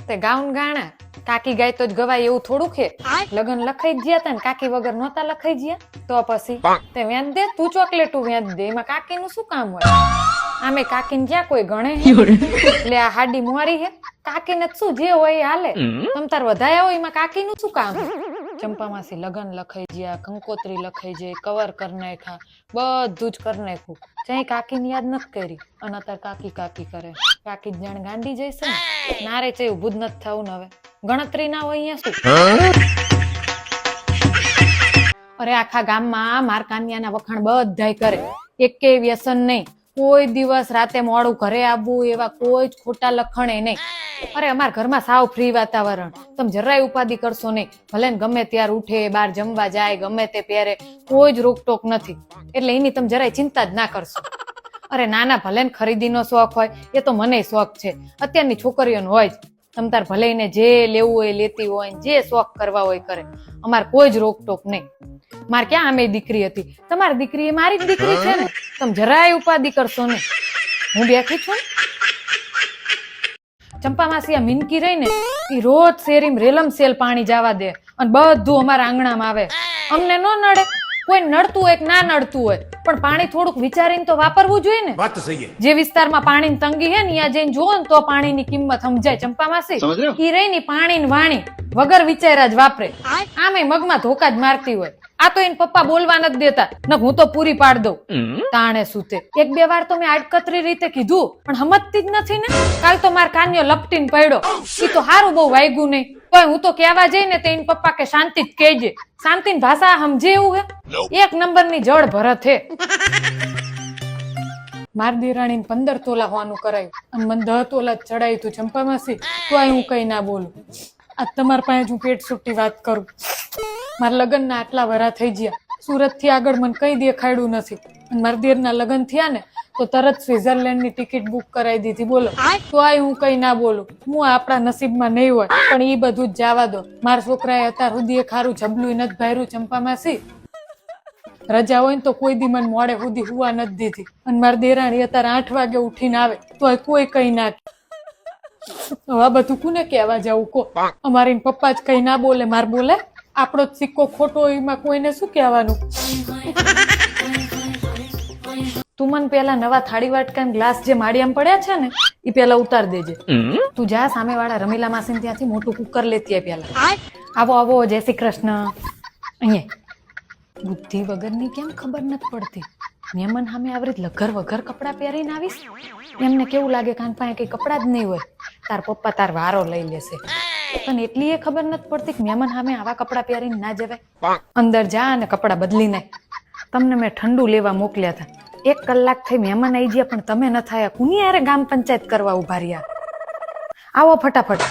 તે ગાઉન ગાણા કાકી ગાય તો જ ગવાય એવું થોડું છે. લગન લખાઈ ગયા તા ને કાકી વગર નહોતા લખાઈ ગયા તો પછી તે વેચ દે, તું ચોકલેટું વેચ દે, એમાં કાકી નું શું કામ હોય? આમે કાકીને જ્યાં કોઈ ગણે એટલે આ હાડી મોરી હે, કાકીને શું જે હોય એ હાલે. તમ તાર વધાયા હોય એમાં કાકી નું શું કામ? ચંપા માસી લગન લખાઈ ગયા, કંકોત્રી લખાઈ જાય, કવર કરી નાખ્યા, બધું જ કરી નાખ્યું. ચાઈ કાકીને યાદ નથી કરી અને અત્યારે કાકી કાકી કરે. કાકી જ જાણ ગાંડી જઈશે ને. નારે છે ઉભું જ નથી થવું ને હવે ગણતરી ના હોય અહીંયા શું? અરે આખા ગામમાં માર કાનિયાના વખાણ બધાય કરે, એકે વ્યસન નહીં. કોઈ દિવસ રાતે મોડું ઘરે આવવું એવા કોઈ જ ખોટા લખણે નહીં. અરે અમારા ઘરમાં સાવ ફ્રી વાતાવરણ, તમે જરાય ઉપાધિ કરશો નહીં. ભલે ને ગમે ત્યારે ઉઠે, બહાર જમવા જાય, ગમે તે પહેરે, કોઈ જ રોકટોક નથી. એટલે એની તમે જરાય ચિંતા જ ના કરશો. અરે નાના ભલે ને ખરીદીનો શોખ હોય, એ તો મને શોખ છે, અત્યારની છોકરીઓનો હોય જ. તમ તાર ભલે એને જે લેવું હોય લેતી હોય, જે શોખ કરવા હોય કરે. અમારે કોઈ જ રોકટોક નહીં. મારે ક્યાં આમે દીકરી હતી, તમારી દીકરી એ મારી જ દીકરી છે ને. તમે જરાય ઉપાધિ કરશો નહીં. હું બેઠી છું. ચંપા માસી આ મિનકી રહી ને એ રોજ શેરીમાં રેલમ સેલ પાણી જવા દે અને બધું અમારા આંગણામાં આવે. અમને ન નડે, કોઈ નડતું હોય કે ના નડતું હોય, પણ પાણી થોડુંક વિચારીને તો વાપરવું જોઈએ ને. જે વિસ્તારમાં પાણીની તંગી હે ને ત્યાં જઈને જોવો ને તો પાણીની કિંમત સમજાય. ચંપા માસી ઈ રહી ને પાણી વાણી વગર વિચાર્યા જ વાપરે. આમે મગમાં ધોકા જ મારતી હોય. આ તો એને પપ્પા બોલવા નથી દેતા ને હું તો પૂરી પાડ દઉં. તાણે સૂતે એક બે વાર તો મેં આડકતરી રીતે કીધું પણ સમજતી જ નથી ને. કાલ તો માર કાન્યો લપટીને પડ્યો, ઈ તો હારું બહુ વાગ્યું નહીં. પણ હું તો કહેવા જઈ ને તે એને પપ્પા કે શાંતિ જ કહેજે. શાંતિની ભાષા સમજે એવું હે? એક નંબરની જળ ભરત હે. માર દેરાણીને 15 તોલા હોવાનું કરાયું અને મને 10 તોલા ચડાયું તું. ચંપા માસી તો હું કઈ ના બોલું. આ તમારા પાસે હું પેટ સુટી વાત કરું. મારા લગ્ન ના આટલા વરા થઈ ગયા, સુરત થી આગળ મને કઈ દેખાડ્યું નથી. મારા દેર ના લગ્ન થયા ને તો તરત સ્વિટરલેન્ડ ની ટિકિટ બુક કરાવી દીધી. બોલો તો હું કઈ ના બોલું. હું આપણા નસીબમાં નહીં હોય પણ ઈ બધું જ જવા દો. મારા છોકરાએ અત્યાર સુધી એક ખારું જબલું નથી ભાર્યું. ચંપા માસી રજા હોય ને તો કોઈ દી મને મોડે સુધી હુવા નથી દીધી. અને મારી દેરાણી અત્યારે 8 વાગે ઉઠીને આવે તો કોઈ કઈ ના. હવે બધું કોને કહેવા જવું કો? અમારી પપ્પા જ કઈ ના બોલે, માર બોલે. આપણો જ સિક્કો ખોટો એમાં કોઈને શું કહેવાનું? તું મને પેલા નવા થાળી વાટકા ગ્લાસ જે માળિયામાં પડ્યા છે ને એ પેલા ઉતાર દેજે. તું જા સામે વાળા રમીલા માસી ત્યાંથી મોટું કુકર લેતી આય પેલા. આવો આવો, જય શ્રી કૃષ્ણ. અહીંયા બુદ્ધિ વગરની કેમ ખબર નથી પડતી? મહેમાન સામે આવી રીતે લગર વગર કપડા પહેરીને આવીશ, એમને કેવું લાગે કાન પાસે કઈ કપડા જ નહીં હોય. તાર પપ્પા તાર વારો લઈ લેશે. પણ એટલી એ ખબર નથી પડતી કે મહેમાન સામે આવા કપડા પહેરીને ના જવાય. અંદર જા અને કપડા બદલી નાખ. તમને મેં ઠંડુ લેવા મોકલ્યા હતા. 1 કલાક થઈ મહેમાન આવી ગયા પણ તમે ન થયા. કુની યારે ગામ પંચાયત કરવા ઉભા રહ્યા? આવો ફટાફટ.